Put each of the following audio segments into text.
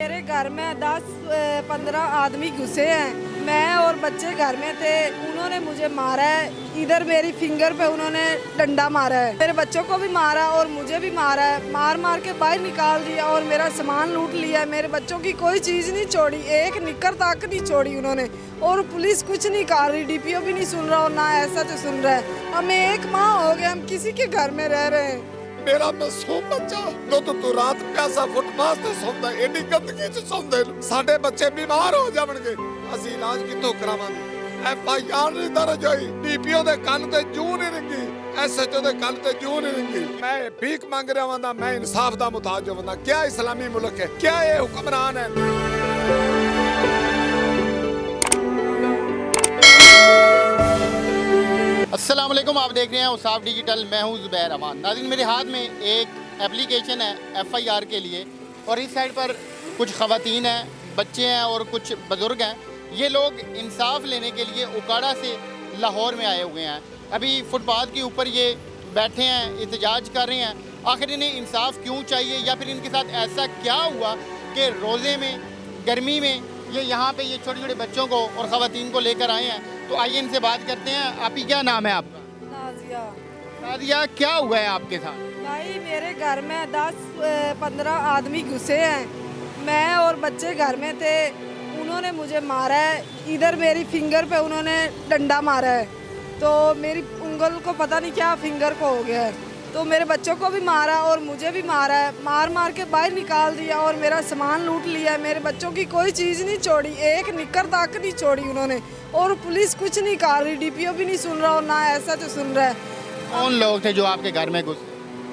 मेरे घर में 10-15 आदमी घुसे हैं। मैं और बच्चे घर में थे। उन्होंने मुझे मारा है। इधर मेरी फिंगर पे उन्होंने डंडा मारा है। मेरे बच्चों को भी मारा और मुझे भी मारा है। मार मार के बाहर निकाल दिया और मेरा सामान लूट लिया है। मेरे बच्चों की कोई चीज़ नहीं छोड़ी, एक निक्कर तक नहीं छोड़ी उन्होंने। और पुलिस कुछ नहीं कर रही, डीपीओ भी नहीं सुन रहा और ना ऐसा तो सुन रहा है। हमें 1 माह हो गया, हम किसी के घर में रह रहे हैं। मेरा मासूम बच्चा ਜਦੋਂ ਤੂੰ ਰਾਤ ਪਿਆਸਾ ਫੁੱਟਪਾਥ ਤੇ ਸੌਂਦਾ ਏਡੀ ਗੰਦਗੀ 'ਚ ਸੌਂਦੇ ਨੇ ਸਾਡੇ ਬੱਚੇ ਬਿਮਾਰ ਹੋ ਜਾਣਗੇ ਅਸੀਂ ਇਲਾਜ ਕਿੱਥੋਂ ਕਰਾਵਾਂਗੇ ਐਫਆਈਆਰ ਨਹੀਂ ਦਰਜ ਹੋਈ ਡੀਪੀਓ ਦੇ ਕੰਨ ਤੇ ਜੂੰ ਨਹੀਂ ਰਿੰਗੀ ਐਸਐਚਓ ਦੇ ਕੰਨ ਤੇ ਜੂੰ ਨਹੀਂ ਰਿੰਗੀ ਮੈਂ ਭੀਖ ਮੰਗ ਰਿਹਾ ਹਾਂ ਮੈਂ ਇਨਸਾਫ ਦਾ ਮੁਤਾਜ ਹਾਂ ਕਿਆ ਇਸਲਾਮੀ ਮੁਲਕ ਹੈ ਕਿਆ ਇਹ ਹੁਕਮਰਾਨ ਹੈ अस्सलाम वालेकुम, आप देख रहे हैं उसाफ डिजिटल। मैं हूं ज़ुबैर अमान। नाज़रीन, मेरे हाथ में एक एप्लीकेशन है एफआईआर के लिए और इस साइड पर कुछ ख़वातीन हैं, बच्चे हैं और कुछ बुज़ुर्ग हैं। ये लोग इंसाफ लेने के लिए उकाड़ा से लाहौर में आए हुए हैं। अभी फुटपाथ के ऊपर ये बैठे हैं, एहतजाज कर रहे हैं। आखिर इन्हें इंसाफ क्यों चाहिए या फिर इनके साथ ऐसा क्या हुआ कि रोज़े में, गर्मी में ये यहाँ पे ये छोटे छोटे बच्चों को और ख़वातीन को लेकर आए हैं। तो आइए इनसे बात करते हैं। आप ही क्या नाम है आपका? नाजिया। नादिया, क्या हुआ है आपके साथ? भाई मेरे घर में 10-15 आदमी घुसे हैं। मैं और बच्चे घर में थे। उन्होंने मुझे मारा है। इधर मेरी फिंगर पे उन्होंने डंडा मारा है। तो मेरी उंगल को पता नहीं क्या फिंगर को हो गया है। तो मेरे बच्चों को भी मारा और मुझे भी मारा है। मार मार के बाहर निकाल दिया और मेरा सामान लूट लिया है। मेरे बच्चों की कोई चीज़ नहीं छोड़ी, एक निक्कर तक नहीं छोड़ी उन्होंने। और पुलिस कुछ नहीं कर रही, डीपीओ भी नहीं सुन रहा और ना ऐसा तो सुन रहा है। कौन लोग थे जो आपके घर में घुसे?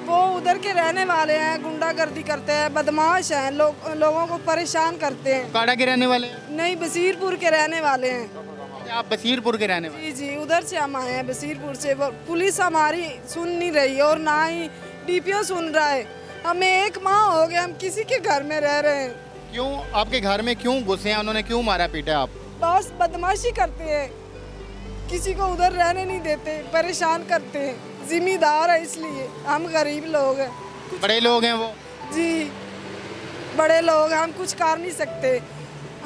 वो उधर के रहने वाले हैं, गुंडागर्दी करते हैं, बदमाश हैं, लोगों को परेशान करते हैं। उकाड़ा के रहने वाले? नहीं, बसीरपुर के रहने वाले हैं। आप बसीरपुर के रहने वाले? जी जी, उधर से हम आए हैं, बसीरपुर से। पुलिस हमारी सुन नहीं रही और ना ही डीपीओ सुन रहा है। हमें 1 माह हो गया, हम किसी के घर में रह रहे हैं। क्यों आपके घर में क्यों घुसे हैं? उन्होंने क्यों मारा पीटा आप? बस बदमाशी करते हैं, किसी को उधर रहने नहीं देते, परेशान करते हैं। जिम्मेदार है इसलिए, हम गरीब लोग हैं। बड़े लोग हैं वो? जी, बड़े लोग, हम कुछ कर नहीं सकते।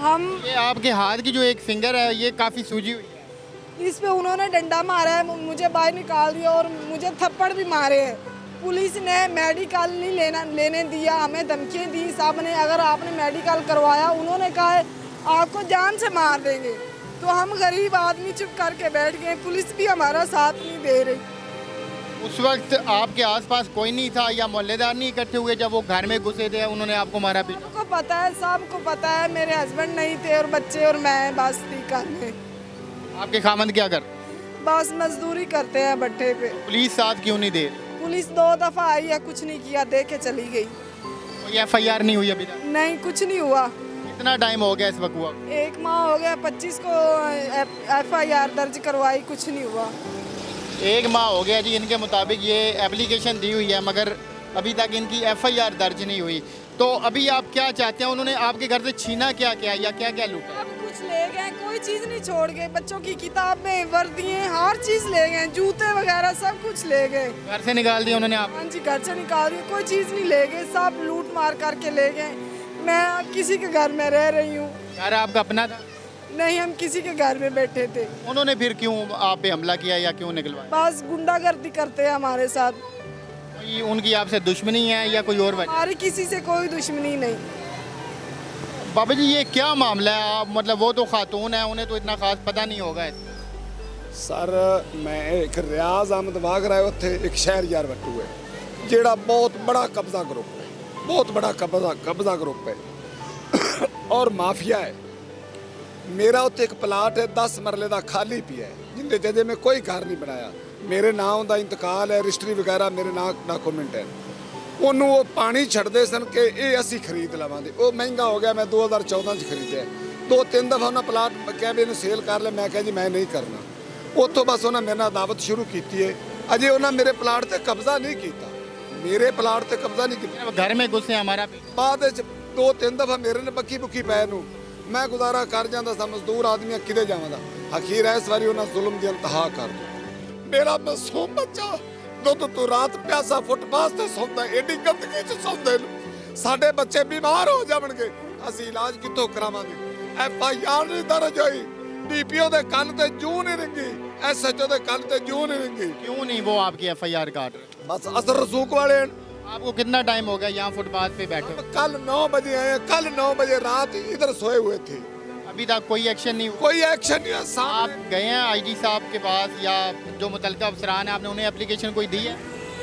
हम ये आपके हाथ की जो एक फिंगर है ये काफ़ी सूजी हुई है। इस पे उन्होंने डंडा मारा है, मुझे बाहर निकाल दिया और मुझे थप्पड़ भी मारे हैं। पुलिस ने मेडिकल नहीं लेने दिया, हमें धमकियाँ दी साहब ने। अगर आपने मेडिकल करवाया, उन्होंने कहा है आपको जान से मार देंगे। तो हम गरीब आदमी चुप करके बैठ गए। पुलिस भी हमारा साथ नहीं दे रही। उस वक्त आपके आसपास कोई नहीं था या मोहल्लेदार नहीं इकट्ठे हुए जब वो घर में घुसे थे उन्होंने आपको मारा पीटा? सबको पता है, सबको पता है। मेरे हस्बैंड नहीं थे और बच्चे और मैं बस थी घर में। आपके खामंद क्या कर? बस मजदूरी करते हैं भट्टे पे। पुलिस साथ क्यों नहीं दे? पुलिस 2 दफ़ा आई है, कुछ नहीं किया, दे के चली गई। कोई एफआईआर नहीं हुई अभी तक? नहीं, कुछ नहीं हुआ। कितना टाइम हो गया इस वक्त हुआ? 1 माह हो गया। 25 को एफआईआर दर्ज करवाई, कुछ नहीं हुआ। 1 माह हो गया जी। इनके मुताबिक ये एप्लीकेशन दी हुई है मगर अभी तक इनकी एफआईआर दर्ज नहीं हुई। तो अभी आप क्या चाहते हैं? उन्होंने आपके घर से छीना क्या क्या या क्या क्या लूटा? अब कुछ ले गए, कोई चीज़ नहीं छोड़ गए। बच्चों की किताबें, वर्दियाँ, हर चीज़ ले गए, जूते वगैरह सब कुछ ले गए। घर से निकाल दिया उन्होंने आप? हाँ जी, घर से निकाल दिए, कोई चीज़ नहीं ले गए, सब लूट मार करके ले गए। मैं अब किसी के घर में रह रही हूँ। घर आपका अपना था? नहीं, हम किसी के घर में बैठे थे। उन्होंने फिर क्यों आप पे हमला किया या क्यों निकलवाया? बस गुंडागर्दी करते हैं हमारे साथ। कोई उनकी आपसे दुश्मनी है या कोई और वजह? हमारी किसी से कोई दुश्मनी नहीं। बाबा जी, ये क्या मामला है? आप मतलब वो तो खातून है, उन्हें तो इतना खास पता नहीं होगा। ਸਰ ਮੈਂ ਇੱਕ ਰਿਆਜ਼ ਅਹਿਮਦ ਵਾਗਰਾ ਹੈ ਉੱਥੇ ਇੱਕ ਸ਼ਹਿਰਯਾਰ ਬੱਟੂ ਹੈ ਜਿਹੜਾ ਬਹੁਤ ਬੜਾ ਕਬਜ਼ਾ ਗਰੁੱਪ ਹੈ ਬਹੁਤ ਬੜਾ ਕਬਜ਼ਾ ਗਰੁੱਪ ਹੈ ਔਰ ਮਾਫੀਆ ਹੈ ਮੇਰਾ ਉੱਥੇ ਇੱਕ ਪਲਾਟ ਹੈ 10 ਮਰਲੇ ਦਾ ਖਾਲੀ ਪਿਆ ਹੈ ਜਿੰਦੇ ਜਦੇ ਮੈਂ ਕੋਈ ਘਰ ਨਹੀਂ ਬਣਾਇਆ ਮੇਰੇ ਨਾਮ ਦਾ ਇੰਤਕਾਲ ਹੈ ਰਜਿਸਟਰੀ ਵਗੈਰਾ ਮੇਰੇ ਨਾਮ ਡਾਕੂਮੈਂਟ ਹੈ ਉਹਨੂੰ ਉਹ ਪਾਣੀ ਛੱਡਦੇ ਸਨ ਕਿ ਇਹ ਅਸੀਂ ਖਰੀਦ ਲਵਾਂਗੇ ਉਹ ਮਹਿੰਗਾ ਹੋ ਗਿਆ ਮੈਂ 2014 ਚ ਖਰੀਦਿਆ 2-3 ਦਫਾ ਉਹਨਾਂ ਪਲਾਟ ਕਿਹਾ ਵੀ ਇਹਨੂੰ ਸੇਲ ਕਰ ਲੈ ਮੈਂ ਕਿਹਾ ਜੀ ਮੈਂ ਨਹੀਂ ਕਰਨਾ ਉੱਥੋਂ ਬਸ ਉਹਨਾਂ ਮੇਰੇ ਨਾਲ ਦਾਵਤ ਸ਼ੁਰੂ ਕੀਤੀ ਹੈ ਅਜੇ ਉਹਨਾਂ ਮੇਰੇ ਪਲਾਟ ਤੇ ਕਬਜ਼ਾ ਨਹੀਂ ਕੀਤਾ ਮੇਰੇ ਪਲਾਟ ਤੇ ਕਬਜ਼ਾ ਨਹੀਂ ਕੀਤਾ घर में घुसे हमारा भी? ਬਾਅਦ ਵਿੱਚ 2-3 ਦਫਾ ਮੇਰੇ ਨੇ ਬੱਕੀ ਬੁੱਕੀ ਪੈ ਨੂੰ ਮੈਂ ਗੁਜ਼ਾਰਾ ਕਰ ਜਾਂਦਾ ਸਾਂ ਮਜ਼ਦੂਰ ਆਦਮੀ ਕਿਤੇ ਜਾਵਾਂ ਦਾ ਅਖੀਰ ਇਸ ਵਾਰੀ ਉਹਨਾਂ ਜ਼ੁਲਮ ਦੀ ਇੰਤਹਾ ਕਰ ਦਿੱਤੀ ਮੇਰਾ ਮਾਸੂਮ ਬੱਚਾ ਜਦੋਂ ਤੂੰ ਰਾਤ ਪਿਆਸਾ ਫੁੱਟਪਾਥ ਤੇ ਸੌਂਦਾ ਏਡੀ ਗੰਦਗੀ 'ਚ ਸੌਂਦੇ ਨੇ ਸਾਡੇ ਬੱਚੇ ਬਿਮਾਰ ਹੋ ਜਾਣਗੇ ਅਸੀਂ ਇਲਾਜ ਕਿੱਥੋਂ ਕਰਾਵਾਂਗੇ? FIR ਨਹੀਂ ਦਰਜ ਹੋਈ, DPO ਦੇ ਕੰਨ ਤੇ ਜੂੰ ਨਹੀਂ ਰਿੰਗੀ, SHO ਦੇ ਕੰਨ ਤੇ ਜੂੰ नहीं रिंगी। क्यों नहीं वो आपकी FIR काट रहे? बस असर रसूख वाले हैं। आपको कितना टाइम हो गया यहाँ फुटपाथ पे बैठे हुए? कल 9 बजे आए, कल 9 बजे रात इधर सोए हुए थे, अभी तक कोई एक्शन नहीं हुआ? कोई एक्शन नहीं है। आप सामने गए हैं IG साहब के पास या जो मुतलका अफसरान है, आपने उन्हें एप्लीकेशन कोई दी है?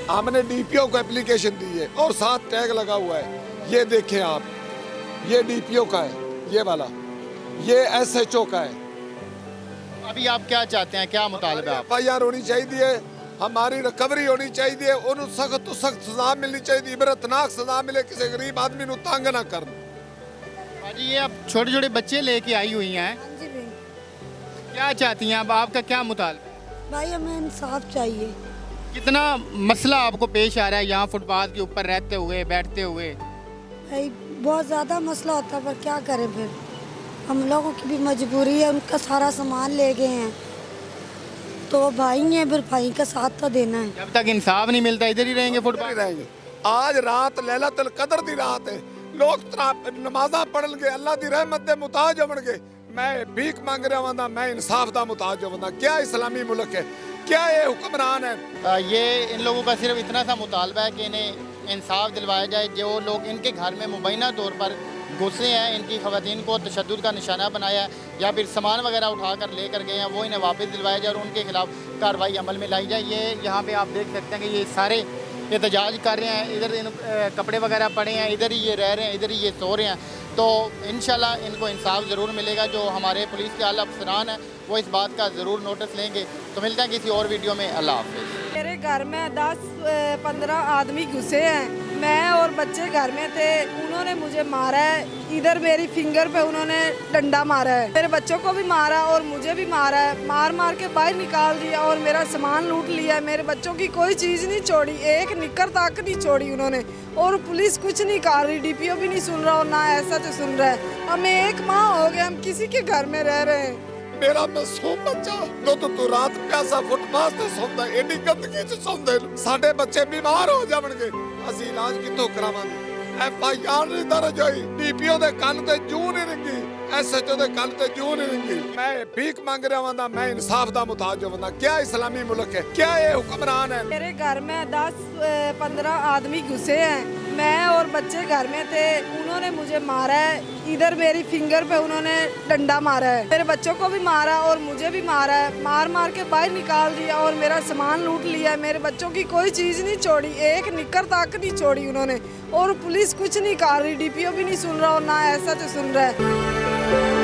हमने DPO को एप्लीकेशन दी है और साथ टैग लगा हुआ है, ये देखें आप, ये DPO का है, ये वाला, ये SHO का है। अभी आप क्या चाहते हैं, क्या मुतालबा है आप? FIR होनी चाहिए, हमारी रिकवरी होनी चाहिए, उन्हें सख्त तो सख्त सजा मिलनी चाहिए, इबरतनाक सजा मिले, किसी गरीब आदमी को तंग ना कर। जी ये अब छोटे छोटे बच्चे लेके आई हुई हैं, हाँ जी भाई। क्या चाहती हैं अब, आपका क्या मुतालबा है? भाई हमें इंसाफ चाहिए। कितना मसला आपको पेश आ रहा है यहाँ फुटपाथ के ऊपर रहते हुए, बैठते हुए? भाई बहुत ज़्यादा मसला होता है, पर क्या करें फिर, हम लोगों की भी मजबूरी है, उनका सारा सामान ले गए हैं, तो वो भाई हैं, फिर भाई का साथ तो देना है। जब तक इंसाफ नहीं मिलता इधर ही रहेंगे नहीं फुटपाथ? रहेंगे। आज रात लैलतुल कदर दी रात है, लोग नमाजा पढ़नगे, अल्लाह दी रहमत दे मुताज होवणगे। मैं भीख मांग रहा हूं, मैं इंसाफ दा मुताज होवंदा। क्या इस्लामी मुल्क है? क्या ये हुक्मरान है? ये इन लोगों का सिर्फ इतना सा मुतालबा है कि इन्हें इंसाफ दिलवाया जाए। जो लोग इनके घर में मुबैना तौर पर घुसे हैं, इनकी ख़वातीन को तशद्दुद का निशाना बनाया है या फिर सामान वगैरह उठाकर लेकर गए हैं, वो इन्हें वापस दिलवाया जाए और उनके खिलाफ कार्रवाई अमल में लाई जाए। ये यहाँ पे आप देख सकते हैं कि ये सारे एहतजाज कर रहे हैं, इधर इन कपड़े वगैरह पड़े हैं, इधर ही ये रह रहे हैं, इधर ही ये सो रहे हैं। तो इंशाल्लाह इनको इंसाफ ज़रूर मिलेगा। जो हमारे पुलिस के आला अफसरान हैं वो इस बात का ज़रूर नोटिस लेंगे। तो मिलते हैं किसी और वीडियो में। अल्लाह हाफ़िज़। मेरे घर में 10-15 आदमी घुसे हैं, मैं और बच्चे घर में थे, उन्होंने मुझे मारा है, इधर मेरी फिंगर पे उन्होंने डंडा मारा है, मेरे बच्चों को भी मारा और मुझे भी मारा है, मार मार के बाहर निकाल दिया और मेरा सामान लूट लिया। मेरे बच्चों की कोई चीज़ नहीं छोड़ी, एक निक्कर तक नहीं छोड़ी उन्होंने, और पुलिस कुछ नहीं कर रही, DPO भी नहीं सुन रहा और ना ऐसा तो सुन रहा है। हमें 1 माह हो गया, हम किसी के घर में रह रहे हैं। मेरा मासूम बच्चा तो रात प्यासा फुटपाथ ते सौंदा, एडी गंदगी च सौंदे, साडे बच्चे बीमार हो जावणगे, ਅਸੀਂ ਇਲਾਜ ਕਿੱਥੋਂ ਕਰਾਵਾਂਗੇ? FIR ਨਹੀਂ ਦਰਜ ਹੋਈ, DPO ਦੇ ਕੰਨ ਤੇ ਜੂੰ ਨਹੀਂ ਰਿੰਗੀ, SHO ਦੇ ਕੰਨ ਤੇ ਜੂੰ ਨਹੀਂ ਰਿੰਗੀ। मैं भीख मांग रहा हूं, मैं इंसाफ दा मुताज होवंदा। क्या इस्लामी मुल्क है? क्या ये हुक्मरान है? मेरे घर में 10-15 आदमी घुसे हैं, मैं और बच्चे घर में थे, उन्होंने मुझे मारा है, इधर मेरी फिंगर पे उन्होंने डंडा मारा है, मेरे बच्चों को भी मारा और मुझे भी मारा है, मार मार के बाहर निकाल दिया और मेरा सामान लूट लिया। मेरे बच्चों की कोई चीज़ नहीं छोड़ी, एक निक्कर तक नहीं छोड़ी उन्होंने, और पुलिस कुछ नहीं कर रही, DPO भी नहीं सुन रहा और ना ऐसा तो सुन रहा है।